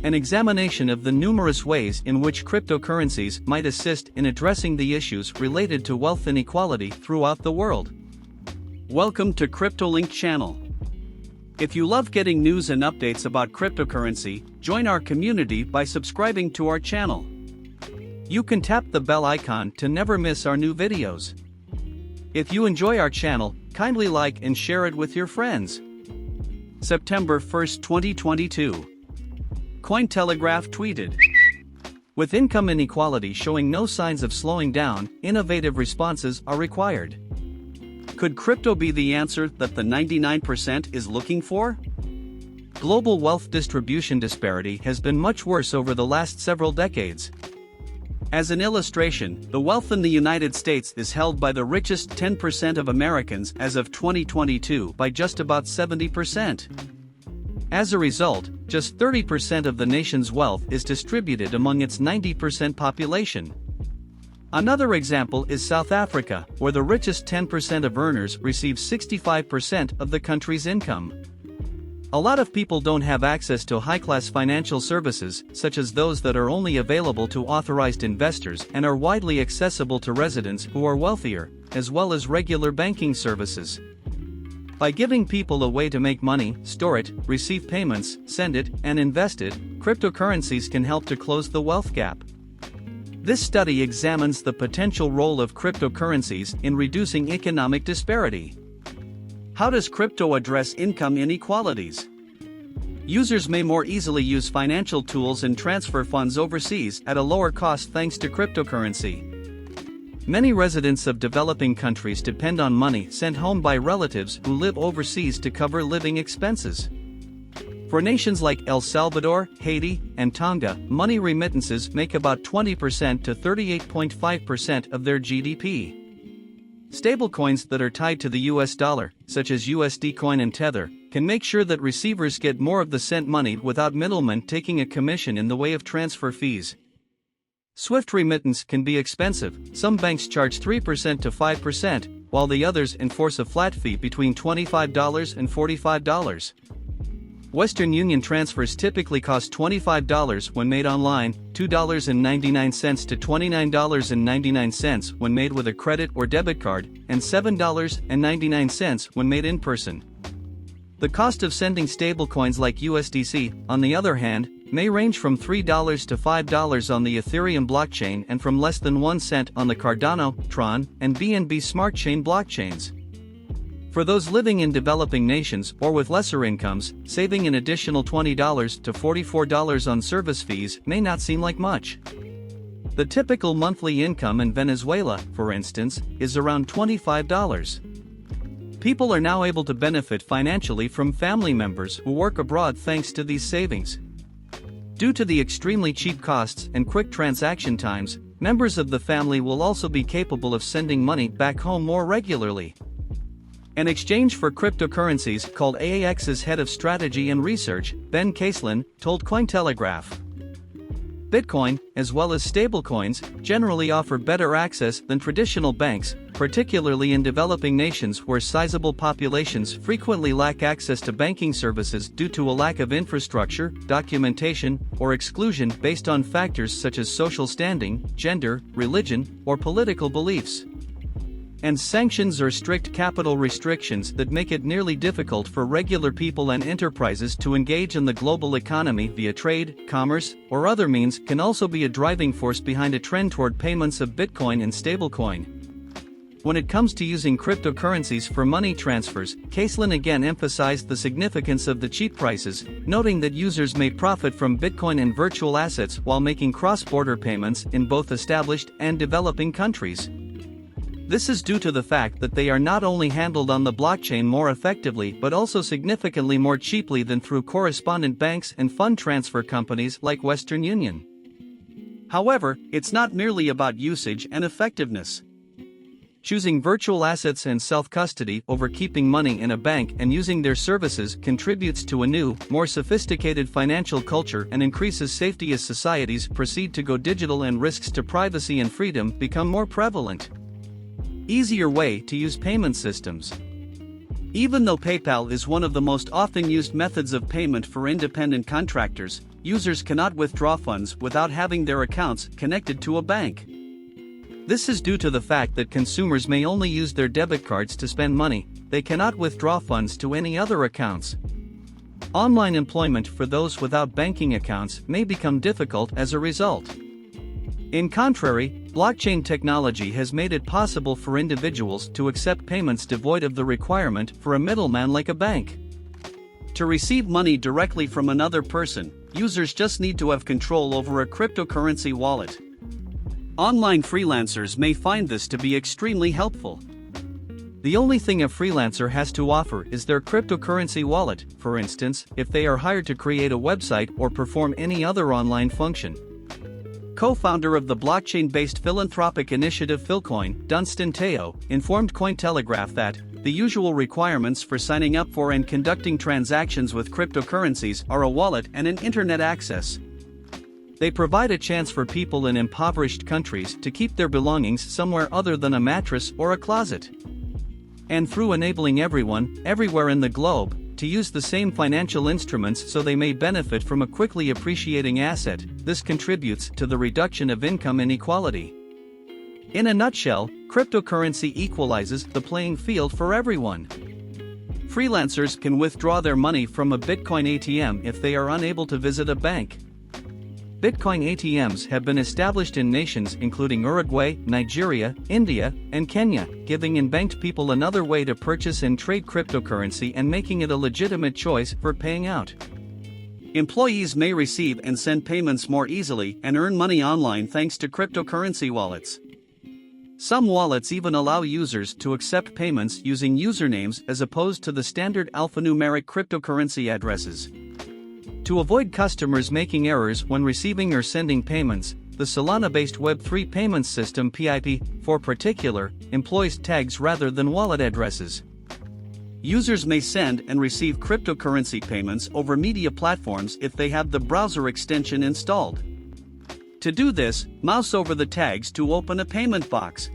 An examination of the numerous ways in which cryptocurrencies might assist in addressing the issues related to wealth inequality throughout the world. Welcome to Lynk channel. If you love getting news and updates about cryptocurrency, join our community by subscribing to our channel. You can tap the bell icon to never miss our new videos. If you enjoy our channel, kindly like and share it with your friends. September 1, 2022. Cointelegraph tweeted, "With income inequality showing no signs of slowing down, innovative responses are required." Could crypto be the answer that the 99% is looking for? Global wealth distribution disparity has been much worse over the last several decades. As an illustration, the wealth in the United States is held by the richest 10% of Americans as of 2022 by just about 70%. As a result, just 30% of the nation's wealth is distributed among its 90% population. Another example is South Africa, where the richest 10% of earners receive 65% of the country's income. A lot of people don't have access to high-class financial services, such as those that are only available to authorized investors and are widely accessible to residents who are wealthier, as well as regular banking services. By giving people a way to make money, store it, receive payments, send it, and invest it, cryptocurrencies can help to close the wealth gap. This study examines the potential role of cryptocurrencies in reducing economic disparity. How does crypto address income inequalities? Users may more easily use financial tools and transfer funds overseas at a lower cost thanks to cryptocurrency. Many residents of developing countries depend on money sent home by relatives who live overseas to cover living expenses. For nations like El Salvador, Haiti, and Tonga, money remittances make about 20% to 38.5% of their GDP. Stablecoins that are tied to the US dollar, such as USD Coin and Tether, can make sure that receivers get more of the sent money without middlemen taking a commission in the way of transfer fees. Swift remittance can be expensive. Some banks charge 3% to 5%, while the others enforce a flat fee between $25 and $45. Western Union transfers typically cost $25 when made online, $2.99 to $29.99 when made with a credit or debit card, and $7.99 when made in person. The cost of sending stablecoins like USDC, on the other hand, may range from $3 to $5 on the Ethereum blockchain and from less than 1 cent on the Cardano, Tron, and BNB Smart Chain blockchains. For those living in developing nations or with lesser incomes, saving an additional $20 to $44 on service fees may not seem like much. The typical monthly income in Venezuela, for instance, is around $25. People are now able to benefit financially from family members who work abroad thanks to these savings. Due to the extremely cheap costs and quick transaction times, members of the family will also be capable of sending money back home more regularly. An exchange for cryptocurrencies called AAX's head of strategy and research, Ben Caselin, told Cointelegraph, "Bitcoin, as well as stablecoins, generally offer better access than traditional banks, particularly in developing nations where sizable populations frequently lack access to banking services due to a lack of infrastructure, documentation, or exclusion based on factors such as social standing, gender, religion, or political beliefs. And sanctions or strict capital restrictions that make it nearly difficult for regular people and enterprises to engage in the global economy via trade, commerce, or other means can also be a driving force behind a trend toward payments of Bitcoin and stablecoin." When it comes to using cryptocurrencies for money transfers, Caselin again emphasized the significance of the cheap prices, noting that users may profit from Bitcoin and virtual assets while making cross-border payments in both established and developing countries. This is due to the fact that they are not only handled on the blockchain more effectively but also significantly more cheaply than through correspondent banks and fund transfer companies like Western Union. However, it's not merely about usage and effectiveness. Choosing virtual assets and self-custody over keeping money in a bank and using their services contributes to a new, more sophisticated financial culture and increases safety as societies proceed to go digital and risks to privacy and freedom become more prevalent. Easier way to use payment systems. Even though PayPal is one of the most often used methods of payment for independent contractors, users cannot withdraw funds without having their accounts connected to a bank. This is due to the fact that consumers may only use their debit cards to spend money, they cannot withdraw funds to any other accounts. Online employment for those without banking accounts may become difficult as a result. In contrary, blockchain technology has made it possible for individuals to accept payments devoid of the requirement for a middleman like a bank. To receive money directly from another person, users just need to have control over a cryptocurrency wallet. Online freelancers may find this to be extremely helpful. The only thing a freelancer has to offer is their cryptocurrency wallet, for instance, if they are hired to create a website or perform any other online function. Co-founder of the blockchain-based philanthropic initiative Philcoin, Dunstan Teo, informed Cointelegraph that the usual requirements for signing up for and conducting transactions with cryptocurrencies are a wallet and an internet access. They provide a chance for people in impoverished countries to keep their belongings somewhere other than a mattress or a closet. And through enabling everyone, everywhere in the globe, to use the same financial instruments so they may benefit from a quickly appreciating asset, this contributes to the reduction of income inequality. In a nutshell, cryptocurrency equalizes the playing field for everyone. Freelancers can withdraw their money from a Bitcoin ATM if they are unable to visit a bank. Bitcoin ATMs have been established in nations including Uruguay, Nigeria, India, and Kenya, giving unbanked people another way to purchase and trade cryptocurrency and making it a legitimate choice for paying out. Employees may receive and send payments more easily and earn money online thanks to cryptocurrency wallets. Some wallets even allow users to accept payments using usernames as opposed to the standard alphanumeric cryptocurrency addresses. To avoid customers making errors when receiving or sending payments, the Solana-based Web3 payments system PIP, particular, employs tags rather than wallet addresses. Users may send and receive cryptocurrency payments over media platforms if they have the browser extension installed. To do this, mouse over the tags to open a payment box.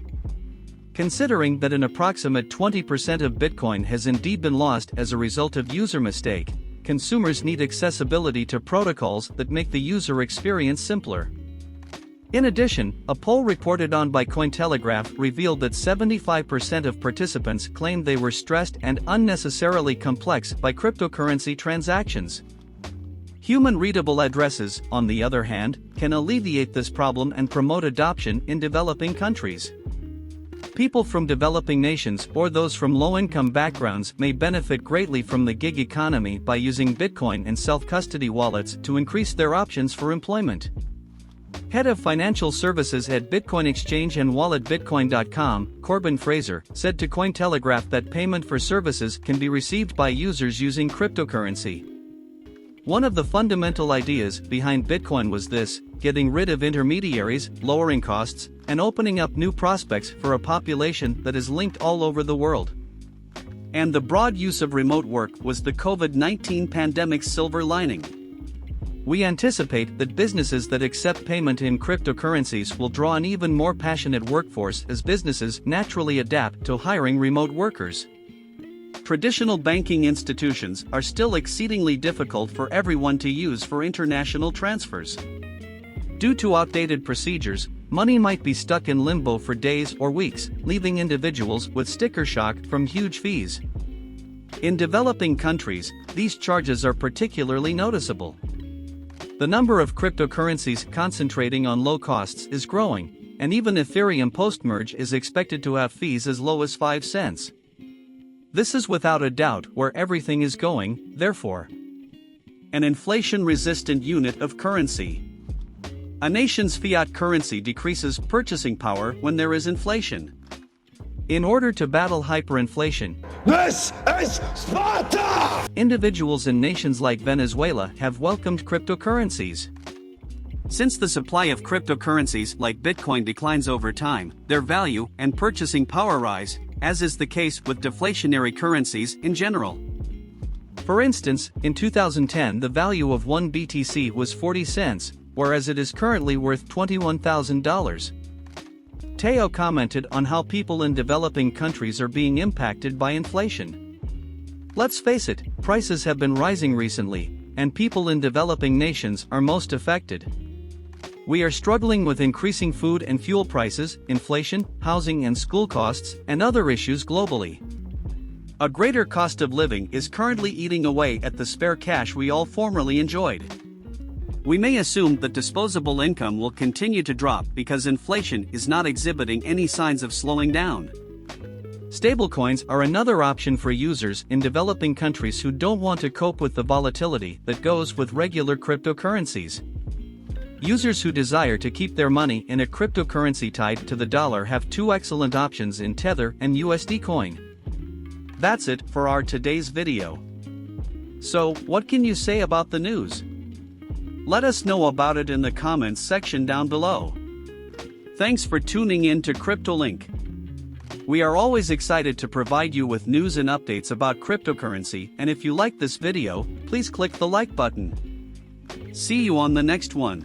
Considering that an approximate 20% of Bitcoin has indeed been lost as a result of user mistake, consumers need accessibility to protocols that make the user experience simpler. In addition, a poll reported on by Cointelegraph revealed that 75% of participants claimed they were stressed and unnecessarily complex by cryptocurrency transactions. Human-readable addresses, on the other hand, can alleviate this problem and promote adoption in developing countries. People from developing nations or those from low-income backgrounds may benefit greatly from the gig economy by using Bitcoin and self-custody wallets to increase their options for employment. Head of Financial Services at Bitcoin Exchange and Wallet Bitcoin.com, Corbin Fraser, said to Cointelegraph that payment for services can be received by users using cryptocurrency. One of the fundamental ideas behind Bitcoin was this: getting rid of intermediaries, lowering costs, and opening up new prospects for a population that is linked all over the world. And the broad use of remote work was the COVID-19 pandemic's silver lining. We anticipate that businesses that accept payment in cryptocurrencies will draw an even more passionate workforce as businesses naturally adapt to hiring remote workers. Traditional banking institutions are still exceedingly difficult for everyone to use for international transfers. Due to outdated procedures, money might be stuck in limbo for days or weeks, leaving individuals with sticker shock from huge fees. In developing countries, these charges are particularly noticeable. The number of cryptocurrencies concentrating on low costs is growing, and even Ethereum post-merge is expected to have fees as low as 5 cents. This is without a doubt where everything is going, therefore. An inflation-resistant unit of currency. A nation's fiat currency decreases purchasing power when there is inflation. In order to battle hyperinflation, this is Sparta! Individuals in nations like Venezuela have welcomed cryptocurrencies. Since the supply of cryptocurrencies like Bitcoin declines over time, their value and purchasing power rise, as is the case with deflationary currencies in general. For instance, in 2010 the value of 1 BTC was 40 cents, whereas it is currently worth $21,000. Teo commented on how people in developing countries are being impacted by inflation. Let's face it, prices have been rising recently, and people in developing nations are most affected. We are struggling with increasing food and fuel prices, inflation, housing and school costs, and other issues globally. A greater cost of living is currently eating away at the spare cash we all formerly enjoyed. We may assume that disposable income will continue to drop because inflation is not exhibiting any signs of slowing down. Stablecoins are another option for users in developing countries who don't want to cope with the volatility that goes with regular cryptocurrencies. Users who desire to keep their money in a cryptocurrency tied to the dollar have two excellent options in Tether and USD Coin. That's it for our today's video. So, what can you say about the news? Let us know about it in the comments section down below. Thanks for tuning in to CryptoLink. We are always excited to provide you with news and updates about cryptocurrency, and if you like this video, please click the like button. See you on the next one.